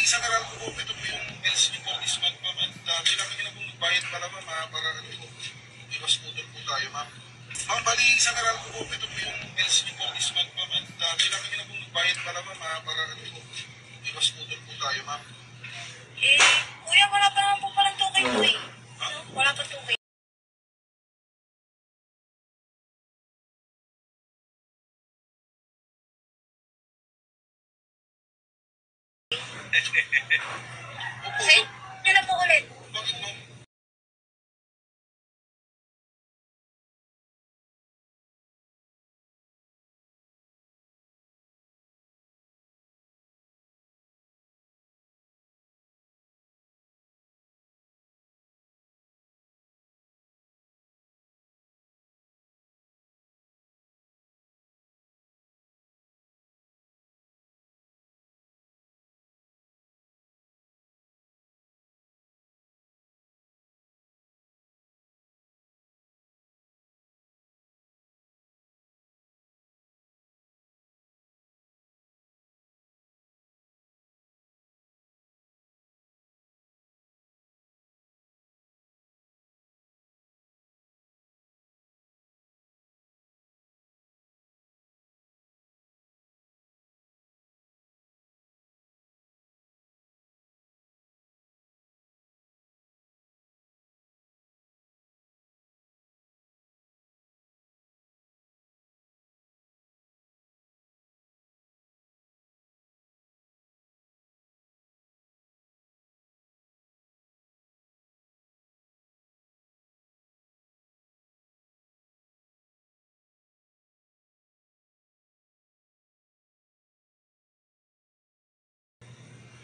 isang aral ko po, ito po yung bills niyo po this month, ma'am. At kailangan niyo na pong magbayad para, ma'am, para iwas putol po tayo, ma'am. Ma'am, bali, isang aral ko po, ito po yung bills niyo po this month, ma'am. At kailangan niyo na pong magbayad para, ma'am, para iwas putol po tayo, ma'am. Kuya, wala pa naman po palang 2K po eh. Wala pa 2K. Send nyo na po ulit. Bakit, ma'am?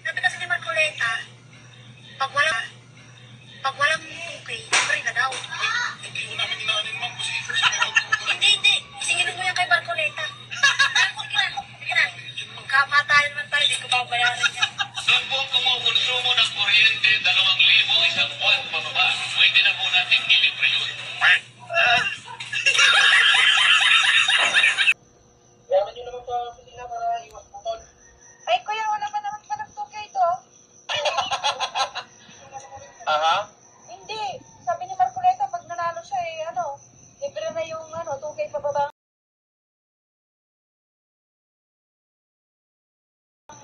Sabi kasi ni Marcoleta, pag walang 2K, free na daw. Hindi ko namin inaanin, ma'am, kasi Hindi. Isingilin mo yan kay Marcoleta. Sige na. Magkamatayan man tayo, hindi ko babayaran yan. Doon po kumukonsumo ng kuryente 2,000 isang buwan pababa. Pwede na po natin ilibre yun. Kailangan niyo naman pa pisina para iwas putol. Ay, kuya, wala pa naman palang 2K ito. Aha? Hindi. Sabi ni Marcoleta, pag nanalo siya, libre na yung 2K pababa.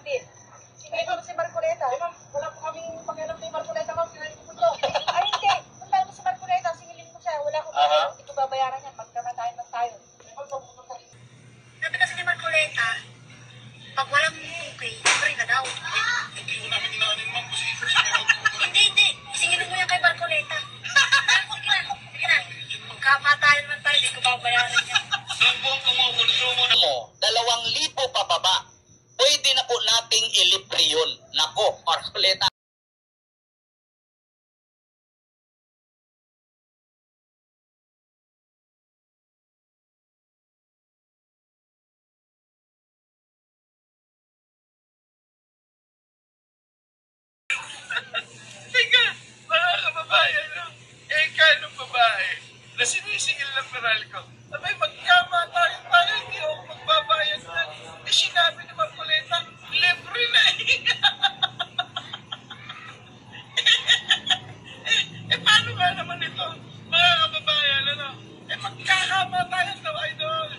Bill. Sinabi mo si Marcoleta. Wala po kaming pakialam kay Marcoleta, ma'am. Sinabi ko po ito. Ay, hindi. Punta mo si Marcoleta, singilin mo siya. Wala akong Aha. hindi ko babayaran yan. Magkamatayan lang tayo. Sabi kasi ni Marcoleta, pag walang 2K, free na daw. Hindi ko namin inaanin, ma'am, kasi Hindi. Isingilin mo yan kay Marcoleta. Sige na. Magkamatayan man tayo, hindi ko babayaran yan. Doon po kumukonsumo ng 2,000 pababa. Pwede na po nating ilibre yun. Nako, Marcoleta. Teka, mga kababayan, no? Kanong babae na sinisingil ng meral ko. Abay, magkamatayan tayo, hindi ako magbabayad na. Sinabi ni Marcoleta, libre na paano nga naman ito, mga kababayan, ano? Magkakamatayan daw, idol.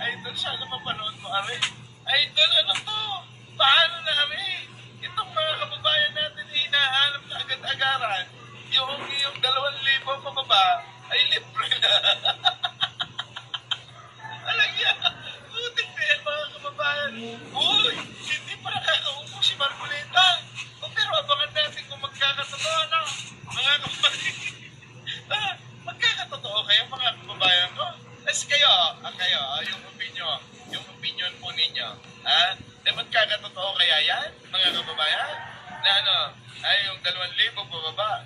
Idol, sana mapanood mo, Ari. Idol, ano to? Paano na, Ari? Itong mga kababayan natin, hinahanap na agad-agaran. Yung 2,000 pababa, ay libre na. Alam niya, butik na yan, mga kababayan. Uy, hindi pa nakakaupo si Marcoleta. Pero abangan natin kung magkakatotoo, ano? Mga kababayan. Magkakatotoo kayo, mga kababayan ko. Kasi kayo, yung opinion po ninyo. Magkakatotoo kaya yan, mga kababayan? Na yung 2,000 pababa,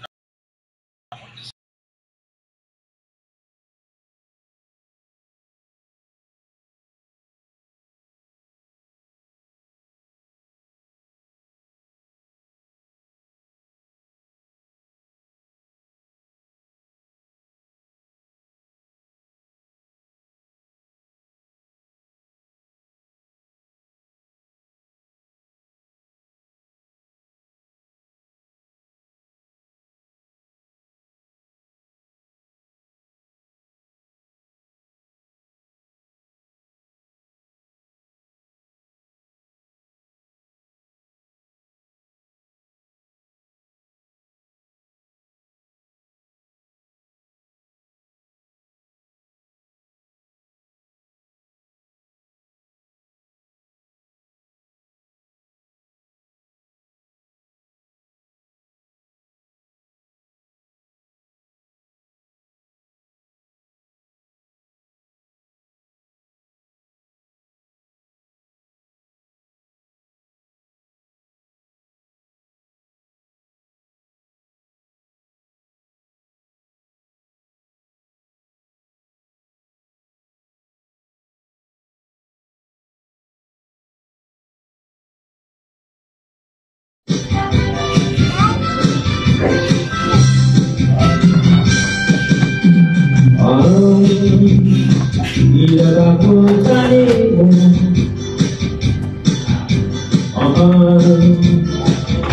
mahal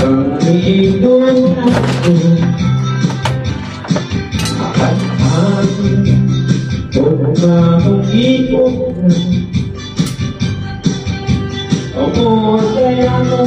ang iyong ako. At kung akong ipon ako, kaya mo